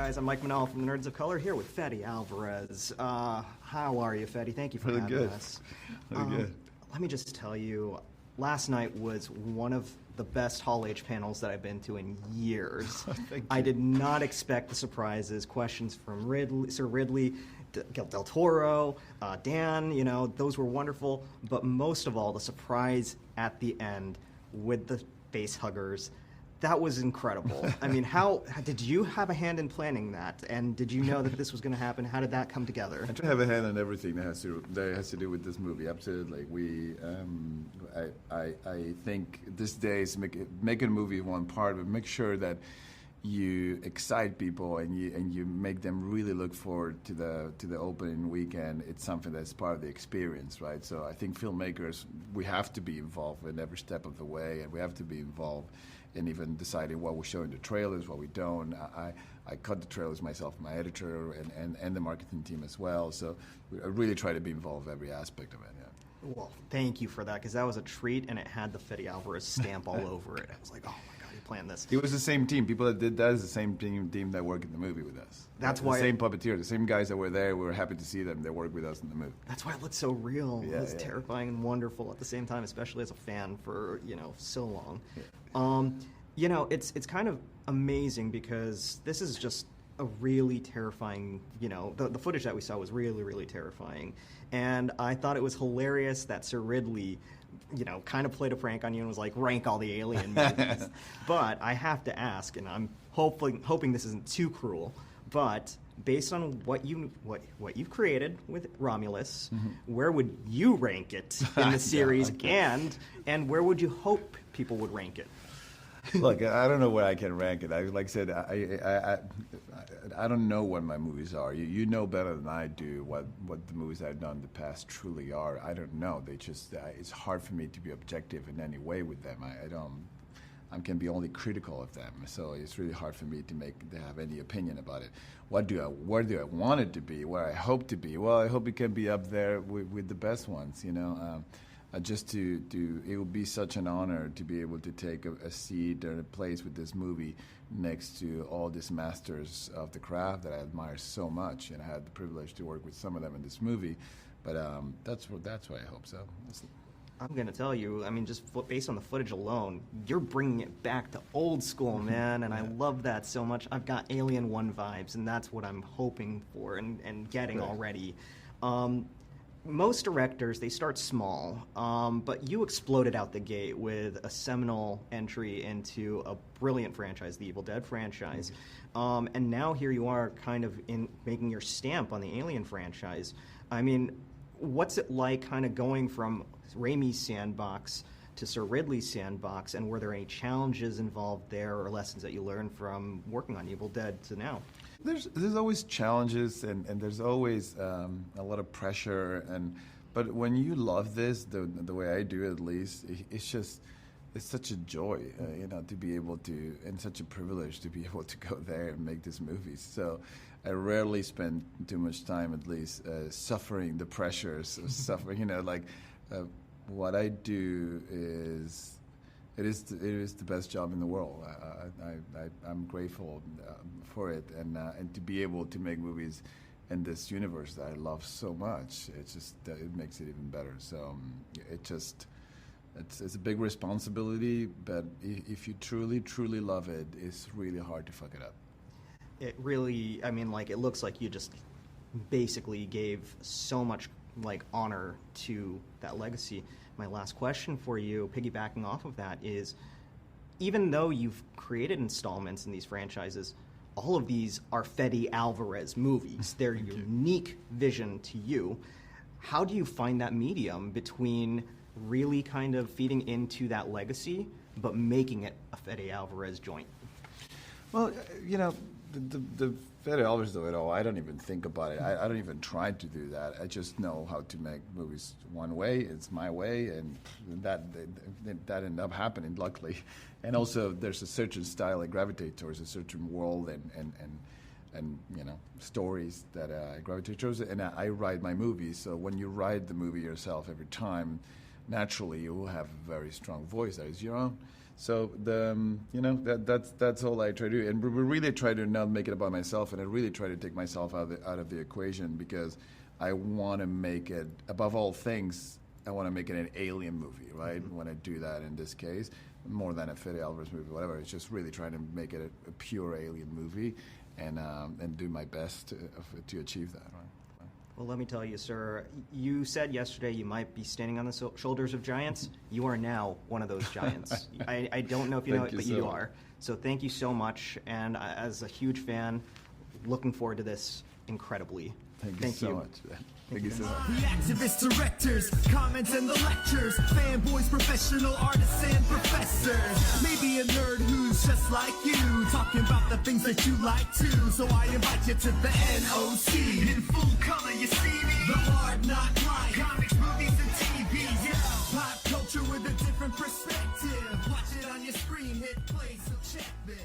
guys, I'm Mike Manal from the Nerds of Color here with Fede Álvarez. How are you, Fede? Thank you for having us. Really good. Let me just tell you, last night was one of the best Hall H panels that I've been to in years. Thank you. I did not expect the surprises, questions from Sir Ridley, Del Toro, Dan, those were wonderful. But most of all, the surprise at the end with the face huggers. That was incredible. I mean, how did you have a hand in planning that? And did you know that this was going to happen? How did that come together? I try to have a hand in everything that has to do with this movie. Absolutely. I think these days making a movie one part, but make sure that you excite people and you make them really look forward to the opening weekend. It's something that's part of the experience, right? So I think filmmakers, we have to be involved in every step of the way, and we have to be involved in even deciding what we show in the trailers, what we don't. I cut the trailers myself, my editor, and the marketing team as well. So I really try to be involved in every aspect of it. Yeah. Well, thank you for that, because that was a treat, and it had the Fede Álvarez stamp all over it. I was like, oh my God, you planned this. It was the same team. People that did that is the same team that worked in the movie with us. That's why the same puppeteer, the same guys that were there. We were happy to see them. They worked with us in the movie. That's why it looked so real. It was terrifying and wonderful at the same time, especially as a fan for so long. Yeah. It's kind of amazing because this is just a really terrifying, the footage that we saw was really, really terrifying. And I thought it was hilarious that Sir Ridley, kind of played a prank on you and was like, rank all the Alien movies. But I have to ask, and I'm hoping this isn't too cruel, but based on what you've created with Romulus, where would you rank it in the series, and where would you hope people would rank it? Look, I don't know where I can rank it. Like I said, I don't know what my movies are. You know better than I do what the movies I've done in the past truly are. I don't know. They just it's hard for me to be objective in any way with them. I can be only critical of them. So it's really hard for me to have any opinion about it. Where do I want it to be? Where I hope to be? Well, I hope it can be up there with the best ones. It would be such an honor to be able to take a seat or a place with this movie next to all these masters of the craft that I admire so much, and I had the privilege to work with some of them in this movie. But that's what I hope. So I'm going to tell you, just based on the footage alone, you're bringing it back to old school, man, and I love that so much. I've got Alien 1 vibes, and that's what I'm hoping for and getting already. Most directors, they start small, but you exploded out the gate with a seminal entry into a brilliant franchise, the Evil Dead franchise. And now here you are kind of making your stamp on the Alien franchise. What's it like kind of going from Raimi's sandbox to Sir Ridley's sandbox, and were there any challenges involved there or lessons that you learned from working on Evil Dead to now? There's always challenges and there's always a lot of pressure, but when you love this the way I do, at least, it's such a joy to be able to, and such a privilege to be able to go there and make these movies. So I rarely spend too much time, at least, suffering the pressures of suffering. What I do is it is the best job in the world. I'm grateful for it, and to be able to make movies in this universe that I love so much, it makes it even better. So it's a big responsibility, but if you truly love it, it's really hard to fuck it up. It really, it looks like you just basically gave so much honor to that legacy. My last question for you, piggybacking off of that, is even though you've created installments in these franchises, all of these are Fede Álvarez movies. They're unique vision to you. How do you find that medium between really kind of feeding into that legacy but making it a Fede Álvarez joint? Well, the Fede Álvarez of it all, I don't even think about it. I don't even try to do that. I just know how to make movies one way. It's my way, and that ended up happening, luckily. And also, there's a certain style I gravitate towards, a certain world and stories that I gravitate towards. And I write my movies, so when you write the movie yourself every time, naturally you will have a very strong voice that is your own. So that's all I try to do, and we really try to not make it about myself, and I really try to take myself out of the equation, because I want to make it, above all things, I want to make it an alien movie, right? When I do that in this case, more than a Fede Álvarez movie, whatever. It's just really trying to make it a pure alien movie, and do my best to achieve that, right? Well, let me tell you, sir, you said yesterday you might be standing on the shoulders of giants. You are now one of those giants. I don't know if you know it, but you are. So thank you so much. And as a huge fan, looking forward to this incredibly. Thank you so much. Thank you so much. The activists, directors, comments and the lectures, fanboys, professional artists and professors. Maybe a nerd who's just like you, talking about the things that you like too. So I invite you to the NOC. In full color, you see me. The hard knock life, comics, movies, and TV. Yeah, pop culture with a different perspective. Watch it on your screen, hit play, so check this.